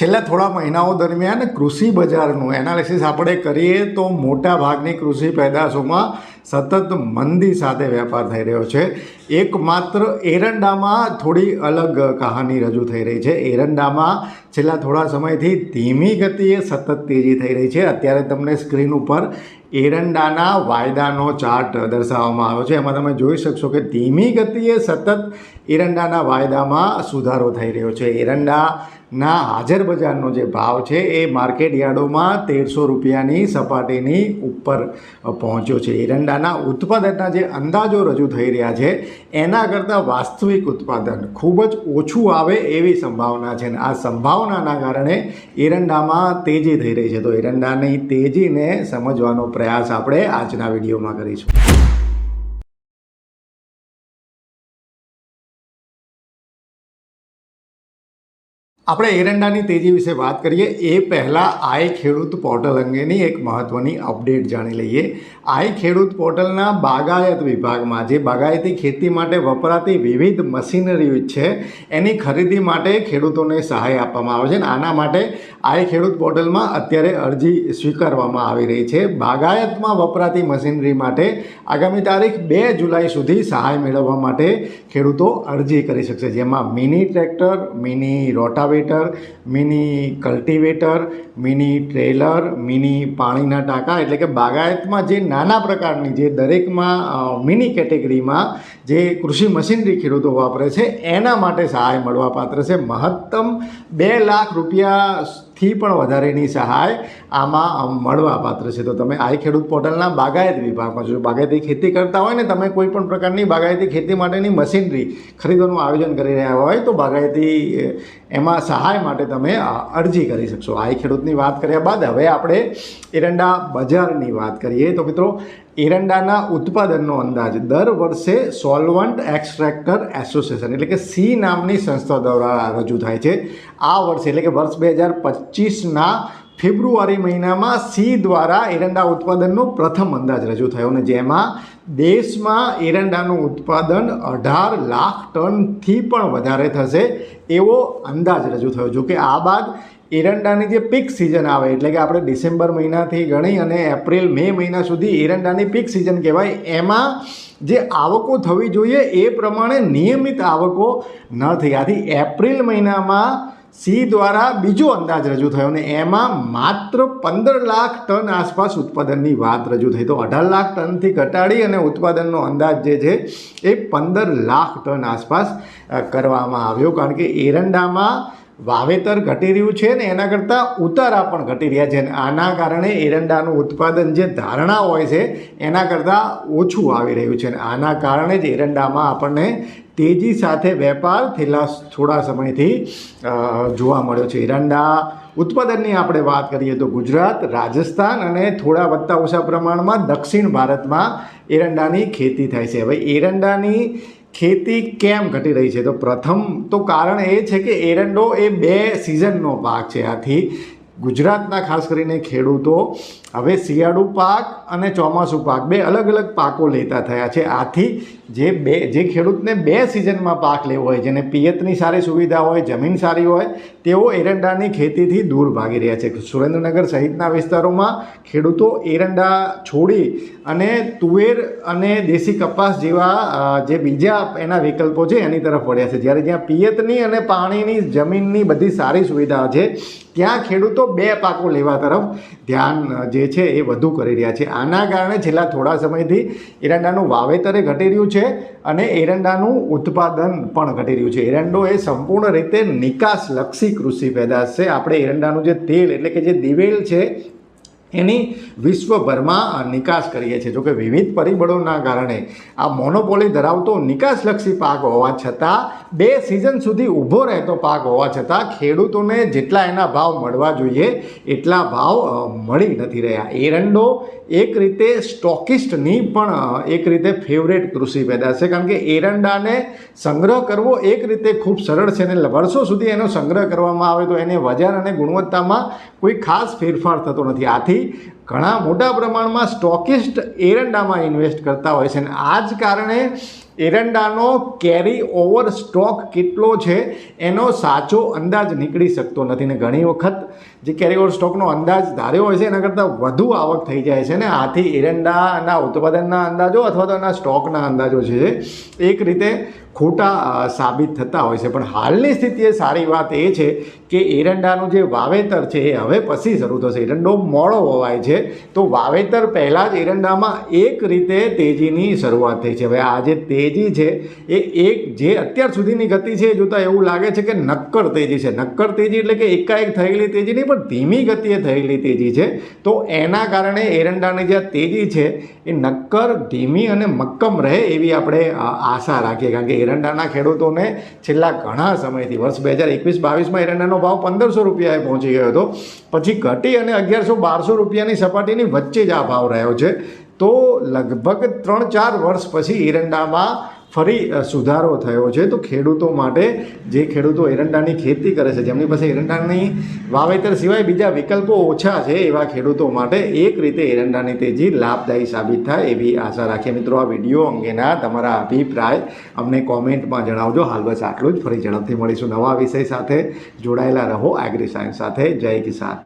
છેલ્લા થોડા મહિનાઓ દરમિયાન કૃષિ બજારનું એનાલિસિસ આપણે કરીએ તો મોટા ભાગની કૃષિ પેદાશોમાં સતત મંદી સાથે વેપાર થઈ રહ્યો છે. એકમાત્ર એરંડામાં થોડી અલગ કહાની રજૂ થઈ રહી છે. એરંડામાં છેલ્લા થોડા સમયથી ધીમી ગતિએ સતત તેજી થઈ રહી છે. અત્યારે તમને સ્ક્રીન ઉપર એરંડાના વાયદાનો ચાર્ટ દર્શાવવામાં આવ્યો છે. એમાં તમે જોઈ શકશો કે ધીમી ગતિએ સતત એરંડાના વાયદામાં સુધારો થઈ રહ્યો છે. એરંડાના હાજર બજારનો જે ભાવ છે એ માર્કેટ યાર્ડોમાં 1300 રૂપિયાની સપાટીની ઉપર પહોંચ્યો છે. એરંડાના ઉત્પાદનના જે અંદાજો રજૂ થઈ રહ્યા છે એના કરતાં વાસ્તવિક ઉત્પાદન ખૂબ જ ઓછું આવે એવી સંભાવના છે. આ સંભાવનાના કારણે એરંડામાં તેજી થઈ રહી છે. તો એરંડાની તેજીને સમજવાનો પ્રયાસ આપણે આજના વિડીયોમાં કરીશું. આપણે એરંડાની તેજી વિશે વાત કરીએ એ પહેલાં આઈ ખેડૂત પોર્ટલ અંગેની એક મહત્ત્વની અપડેટ જાણી લઈએ. આઈ ખેડૂત પોર્ટલના બાગાયત વિભાગમાં જે બાગાયતી ખેતી માટે વપરાતી વિવિધ મશીનરી છે એની ખરીદી માટે ખેડૂતોને સહાય આપવામાં આવે છે. અને આના માટે આઈ ખેડૂત પોર્ટલમાં અત્યારે અરજી સ્વીકારવામાં આવી રહી છે. બાગાયતમાં વપરાતી મશીનરી માટે આગામી તારીખ 2 જુલાઈ સુધી સહાય મેળવવા માટે ખેડૂતો અરજી કરી શકશે. જેમાં mini tractor, mini rotavator, mini cultivator, mini trailer, mini પાણીના ટાંકા, એટલે કે બાગાયતમાં જે નાના પ્રકારની જે દરેકમાં મિની કેટેગરીમાં જે કૃષિ મશીનરી ખેડૂતો વાપરે છે એના માટે સહાય મળવાપાત્ર છે. મહત્તમ 2 લાખ રૂપિયાથી પણ વધારેની સહાય આમાં મળવાપાત્ર છે. તો તમે આઈ ખેડૂત પોર્ટલના બાગાયત વિભાગમાં જો બાગાયતી ખેતી કરતા હોય ને તમે કોઈ પણ પ્રકારની બાગાયતી ખેતી માટેની મશીનરી ખરીદવાનું આયોજન કરી રહ્યા હોય તો બાગાયતી એમાં સહાય માટે તમે અરજી કરી શકશો. આઈ ખેડૂતની વાત કર્યા બાદ હવે આપણે એરંડા બજારની વાત કરીએ. તો મિત્રો, એરંડાના ઉત્પાદનનો અંદાજ દર વર્ષે સોલ્વન્ટ એક્સટ્રેક્ટર એસોસિએશન એટલે કે સી નામની સંસ્થા દ્વારા રજૂ થાય છે. આ વર્ષે એટલે કે વર્ષ 2025ના ફેબ્રુઆરી મહિનામાં સી દ્વારા એરંડા ઉત્પાદનનો પ્રથમ અંદાજ રજૂ થયો અને જેમાં દેશમાં એરંડાનું ઉત્પાદન 18 લાખ ટનથી પણ વધારે થશે એવો અંદાજ રજૂ થયો. જો કે આ બાદ એરંડાની જે પીક સિઝન આવે એટલે કે આપણે ડિસેમ્બર મહિનાથી ગણી અને એપ્રિલ મે મહિના સુધી એરંડાની પીક સિઝન કહેવાય, એમાં જે આવકો થવી જોઈએ એ પ્રમાણે નિયમિત આવકો ન થઈ. આથી એપ્રિલ મહિનામાં સી દ્વારા બીજો અંદાજ રજૂ થયો અને એમાં માત્ર 15 લાખ ટન આસપાસ ઉત્પાદનની વાત રજૂ થઈ. તો 18 લાખ ટનથી ઘટાડી અને ઉત્પાદનનો અંદાજ જે છે એ 15 લાખ ટન આસપાસ કરવામાં આવ્યો. કારણ કે એરંડામાં વાવેતર ઘટી રહ્યું છે ને એના કરતાં ઉતારા પણ ઘટી રહ્યા છે. આના કારણે એરંડાનું ઉત્પાદન જે ધારણા હોય છે એના કરતાં ઓછું આવી રહ્યું છે. આના કારણે જ એરંડામાં આપણને તેજી સાથે વેપાર છેલ્લા થોડા સમયથી જોવા મળ્યો છે. એરંડા ઉત્પાદનની આપણે વાત કરીએ તો ગુજરાત, રાજસ્થાન અને થોડા વત્તા ઓછા પ્રમાણમાં દક્ષિણ ભારતમાં એરંડાની ખેતી થાય છે. હવે એરંડાની ખેતી કેમ ઘટી રહી છે? તો પ્રથમ તો કારણ એ છે કે એરંડો એ 2 સિઝનનો પાક છે. આથી ગુજરાતના ખાસ કરીને ખેડૂતો હવે શિયાળુ પાક અને ચોમાસું પાક 2 અલગ અલગ પાકો લેતા થયા છે. આથી જે ખેડૂતને 2 સિઝનમાં પાક લેવો હોય, જેને પિયતની સારી સુવિધા હોય, જમીન સારી હોય, તેઓ એરંડાની ખેતીથી દૂર ભાગી રહ્યા છે. સુરેન્દ્રનગર સહિતના વિસ્તારોમાં ખેડૂતો એરંડા છોડી અને તુવેર અને દેશી કપાસ જેવા જે બીજા એના વિકલ્પો છે એની તરફ વળ્યા છે. જ્યારે જ્યાં પિયતની અને પાણીની જમીનની બધી સારી સુવિધા છે ત્યાં ખેડૂતો 2 પાકો લેવા તરફ ધ્યાન જે છે એ વધુ કરી રહ્યા છે. આના કારણે છેલ્લા થોડા સમયથી એરંડાનું વાવેતરે ઘટી રહ્યું છે અને એરંડાનું ઉત્પાદન પણ ઘટી રહ્યું છે. એરંડો એ સંપૂર્ણ રીતે નિકાસલક્ષી કૃષિ પેદાશ છે. આપણે એરંડાનું જે તેલ એટલે કે જે દિવેલ છે એની વિશ્વભરમાં નિકાસ કરીએ છીએ. જોકે વિવિધ પરિબળોના કારણે આ મોનોપોલી ધરાવતો નિકાસલક્ષી પાક હોવા છતાં 2 સિઝન સુધી ઊભો રહેતો પાક હોવા છતાં ખેડૂતોને જેટલા એના ભાવ મળવા જોઈએ એટલા ભાવ મળી નથી રહ્યા. એરંડો એક રીતે સ્ટોકિસ્ટની પણ એક રીતે ફેવરેટ કૃષિ પેદાશ છે. કારણ કે એરંડાને સંગ્રહ કરવો એક રીતે ખૂબ સરળ છે અને વર્ષો સુધી એનો સંગ્રહ કરવામાં આવે તો એને વજન અને ગુણવત્તામાં કોઈ ખાસ ફેરફાર થતો નથી. આથી ઘણા મોટા પ્રમાણમાં સ્ટોકિસ્ટ એરંડામાં ઇન્વેસ્ટ કરતા હોય છે અને આ જ કારણે એરંડાનો કેરી ઓવર સ્ટોક કેટલો છે એનો સાચો અંદાજ નીકળી શકતો નથી ને ઘણી વખત જે કેરી ઓવર સ્ટોકનો અંદાજ ધાર્યો હોય છે એના કરતાં વધુ આવક થઈ જાય છે ને આથી એરંડાના ઉત્પાદનના અંદાજો અથવા તો એના સ્ટોકના અંદાજો છે એક રીતે ખોટા સાબિત થતા હોય છે. પણ હાલની સ્થિતિએ સારી વાત એ છે કે એરંડાનું જે વાવેતર છે એ હવે પછી શરૂ થશે. એરંડો મોડો વવાય છે તો વાવેતર પહેલાં જ એરંડામાં એક રીતે તેજીની શરૂઆત થઈ છે. હવે આ જે તેજી છે એ એક જે અત્યાર સુધીની ગતિ છે એ જોતાં એવું લાગે છે કે નક્કર તેજી છે. નક્કર તેજી એટલે કે એકાએક થયેલી તેજી નહીં પણ ધીમી ગતિએ થયેલી તેજી છે. તો એના કારણે એરંડાની જે તેજી છે એ નક્કર, ધીમી અને મક્કમ રહે એવી આપણે આશા રાખીએ. કારણ કે એરંડાના ખેડૂતોને છેલ્લા ઘણા સમયથી વર્ષ 2021-22માં એરંડાનો ભાવ 1500 રૂપિયાએ પહોંચી ગયો હતો. પછી ઘટી અને 1100-1200 રૂપિયાની સપાટીની વચ્ચે જ આ ભાવ રહ્યો છે. તો લગભગ 3-4 વર્ષ પછી એરંડામાં ફરી સુધારો થયો છે. તો ખેડૂતો માટે જે ખેડૂતો એરંડાની ખેતી કરે છે, જેમની પાસે એરંડાની વાવેતર સિવાય બીજા વિકલ્પો ઓછા છે, એવા ખેડૂતો માટે એક રીતે એરંડાની તેજી લાભદાયી સાબિત થાય એવી આશા રાખીએ. મિત્રો, આ વિડીયો અંગેના તમારા અભિપ્રાય અમને કોમેન્ટમાં જણાવજો. હાલ બસ આટલું જ. ફરી ઝડપથી મળીશું નવા વિષય સાથે. જોડાયેલા રહો એગ્રી સાયન્સ સાથે. જય કિસાન.